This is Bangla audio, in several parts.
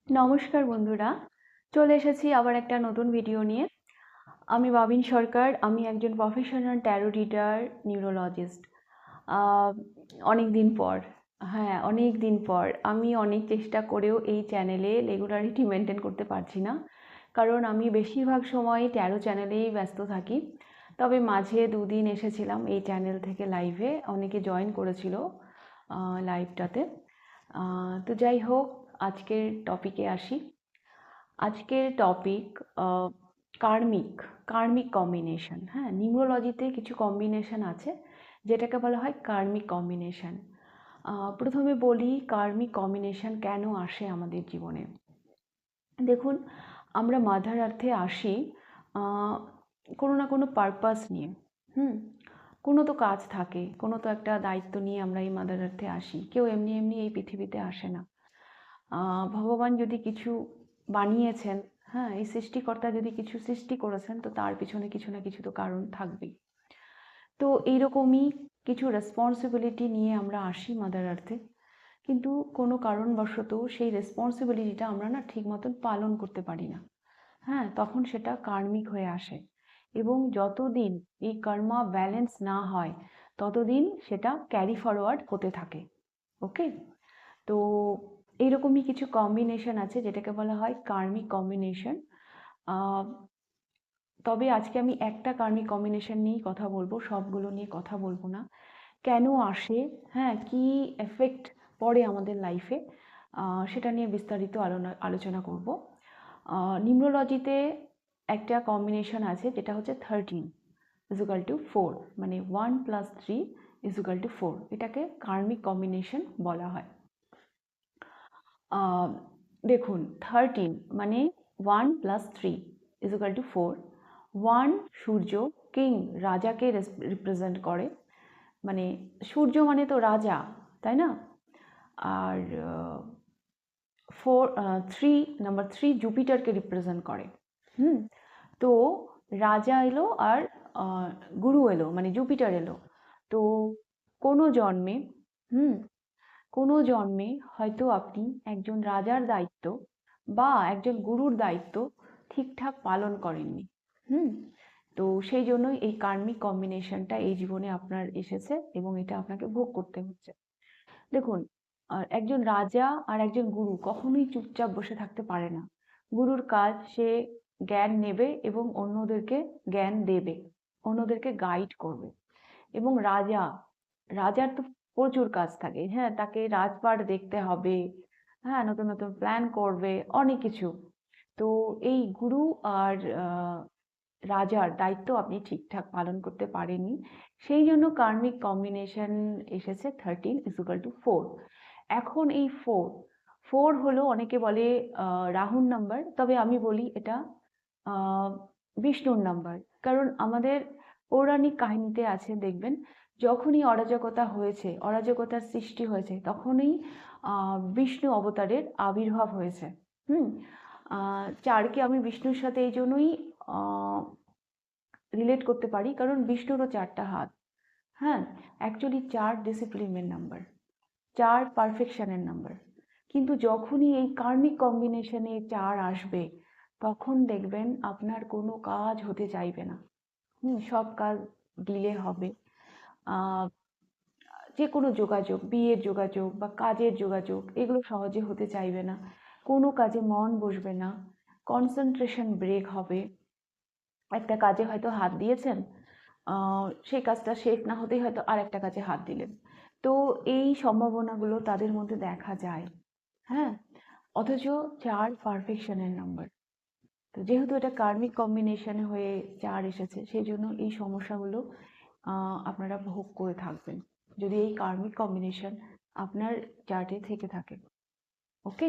নমস্কার বন্ধুরা, চলে এসেছি আবার একটা নতুন ভিডিও নিয়ে। আমি বাবিন সরকার, আমি একজন প্রফেশনাল ট্যারো রিডার, নিউরোলজিস্ট। অনেক দিন পর, হ্যাঁ অনেক দিন পর আমি অনেক চেষ্টা করেও এই চ্যানেলে রেগুলারিটি মেনটেন করতে পারছি না, কারণ আমি বেশিরভাগ সময় ট্যারো চ্যানেলেই ব্যস্ত থাকি। তবে মাঝে দুদিন এসেছিলাম এই চ্যানেল থেকে লাইভে, অনেকে জয়েন করেছিল লাইভটাতে। তো যাই হোক, আজকের টপিকে আসি। আজকের টপিক কার্মিক কার্মিক কম্বিনেশন। হ্যাঁ, নিউরোলজিতে কিছু কম্বিনেশন আছে যেটাকে বলা হয় কার্মিক কম্বিনেশন। প্রথমে বলি কার্মিক কম্বিনেশন কেন আসে আমাদের জীবনে। দেখুন, আমরা মাদার আর্থে আসি কোনো না কোনো পারপাস নিয়ে। হুম, কোনো তো কাজ থাকে, কোনো তো একটা দায়িত্ব নিয়ে আমরা এই মাদার আর্থে আসি। কেউ এমনি এমনি এই পৃথিবীতে আসে না। ভগবান যদি কিছু বানিয়েছেন, হ্যাঁ এই সৃষ্টিকর্তা যদি কিছু সৃষ্টি করেছেন, তো তার পিছনে কিছু না কিছু তো কারণ থাকবেই। তো এইরকমই কিছু রেসপন্সিবিলিটি নিয়ে আমরা আসি মাদার আর্থে, কিন্তু কোনো কারণবশত সেই রেসপন্সিবিলিটিটা আমরা না ঠিক মতন পালন করতে পারি না। হ্যাঁ, তখন সেটা কার্মিক হয়ে আসে, এবং যতদিন এই কর্মা ব্যালেন্স না হয় ততদিন সেটা ক্যারি ফরওয়ার্ড হতে থাকে। ওকে, তো এইরকমই কিছু কম্বিনেশন আছে যেটাকে বলা হয় কার্মিক কম্বিনেশন। তবে আজকে আমি একটা কার্মিক কম্বিনেশন নিয়েই কথা বলবো, সবগুলো নিয়ে কথা বলবো না। কেন আসে, হ্যাঁ কি এফেক্ট পড়ে আমাদের লাইফে, সেটা নিয়ে বিস্তারিত আলোচনা করব। নিউরোলজিতে একটা কম্বিনেশন আছে যেটা হচ্ছে 13 = 4, মানে 1+3 = 4। এটাকে কার্মিক কম্বিনেশন বলা হয়। দেখুন, 13 মানে 1+3 = 4। 1 সূর্য, কিং, রাজাকে রিপ্রেজেন্ট করে, মানে সূর্য মানে তো রাজা, তাই না? আর 3 জুপিটারকে রিপ্রেজেন্ট করে। তো রাজা এলো আর গুরু এলো, মানে জুপিটার এলো। তো কোনো জন্মে, হুম কোনো জন্মে হয়তো আপনি একজন রাজার দায়িত্ব বা একজন গুরুর দায়িত্ব ঠিকঠাক পালন করেননি। হুম তো সেই জন্যই এই কার্মিক কম্বিনেশনটা এই জীবনে আপনার এসেছে এবং এটা আপনাকে ভোগ করতে হচ্ছে। দেখুন, একজন রাজা আর একজন গুরু কখনোই চুপচাপ বসে থাকতে পারে না। গুরুর কাজ সে জ্ঞান নেবে এবং অন্যদেরকে জ্ঞান দেবে, অন্যদেরকে গাইড করবে। এবং রাজার তো প্রচুর কাজ থাকে। হ্যাঁ, তাকে রাজপাট দেখতে হবে, হ্যাঁ নতুন নতুন প্ল্যান করবে, অনেক কিছু। তো এই গুরু আর রাজার দায়িত্ব আপনি ঠিকঠাক পালন করতে পারেননি, সেই জন্য কার্মিক কম্বিনেশন এসেছে 13 = 4। এখন এই ফোর ফোর হলো, অনেকে বলে রাহুর নাম্বার, তবে আমি বলি এটা বিষ্ণুর নাম্বার। কারণ আমাদের পৌরাণিক কাহিনীতে আছে, দেখবেন যখনই অরাজকতা হয়েছে, অরাজকতার সৃষ্টি হয়েছে, তখনই বিষ্ণু অবতারের আবির্ভাব হয়েছে। হুম চারকে আমি বিষ্ণুর সাথে এই জন্যই রিলেট করতে পারি, কারণ বিষ্ণুরও 4টা হাত। হ্যাঁ, অ্যাকচুয়ালি 4 ডিসিপ্লিনের নাম্বার, 4 পারফেকশনের নাম্বার। কিন্তু যখনই এই কার্মিক কম্বিনেশনে 4 আসবে, তখন দেখবেন আপনার কোনো কাজ হতে চাইবে না। সব কাজ ডিলে হবে। যে কোনো যোগাযোগ, বিয়ের যোগাযোগ বা কাজের যোগাযোগ, এগুলো সহজে হতে চাইবে না। কোনো কাজে মন বসবে না, কনসেন্ট্রেশন ব্রেক হবে। একটা কাজে হয়তো হাত দিয়েছেন, সেই কাজটা শেষ না হতেই হয়তো আর একটা কাজে হাত দিলেন। তো এই সম্ভাবনাগুলো তাদের মধ্যে দেখা যায়। হ্যাঁ, অথচ 4 পারফেকশনের নাম্বার। তো যেহেতু এটা কার্মিক কম্বিনেশনে হয়ে 4 এসেছে, সেই জন্য এই সমস্যাগুলো আপনারা ভোগ করে থাকবেন, যদি এই কার্মিক কম্বিনেশন আপনার চার্টে থেকে থাকে। ওকে,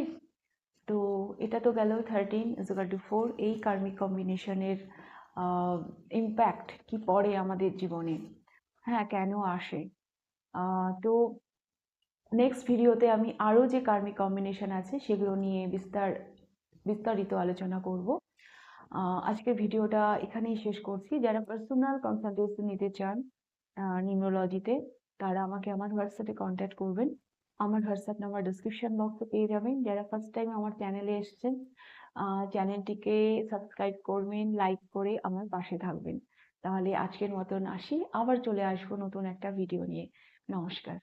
তো এটা তো গেল 13 = 4, এই কার্মিক কম্বিনেশনের ইম্প্যাক্ট কি পড়ে আমাদের জীবনে, হ্যাঁ কেন আসে। তো নেক্সট ভিডিওতে আমি আরও যে কার্মিক কম্বিনেশন আছে সেগুলো নিয়ে বিস্তারিত আলোচনা করব। আজকের ভিডিওটা এখানেই শেষ করছি। যারা পার্সোনাল কনসালটেন্সি নিতে চান নিউরোলজিতে, তারা আমাকে আমার হোয়াটসঅ্যাপে কন্ট্যাক্ট করবেন। আমার হোয়াটসঅ্যাপ নাম্বার ডিসক্রিপশন বক্সে পেয়ে যাবেন। যারা ফার্স্ট টাইম আমার চ্যানেলে এসেছেন, চ্যানেলটিকে সাবস্ক্রাইব করবেন, লাইক করে আমার পাশে থাকবেন। তাহলে আজকের মতন আসি, আবার চলে আসবো নতুন একটা ভিডিও নিয়ে। নমস্কার।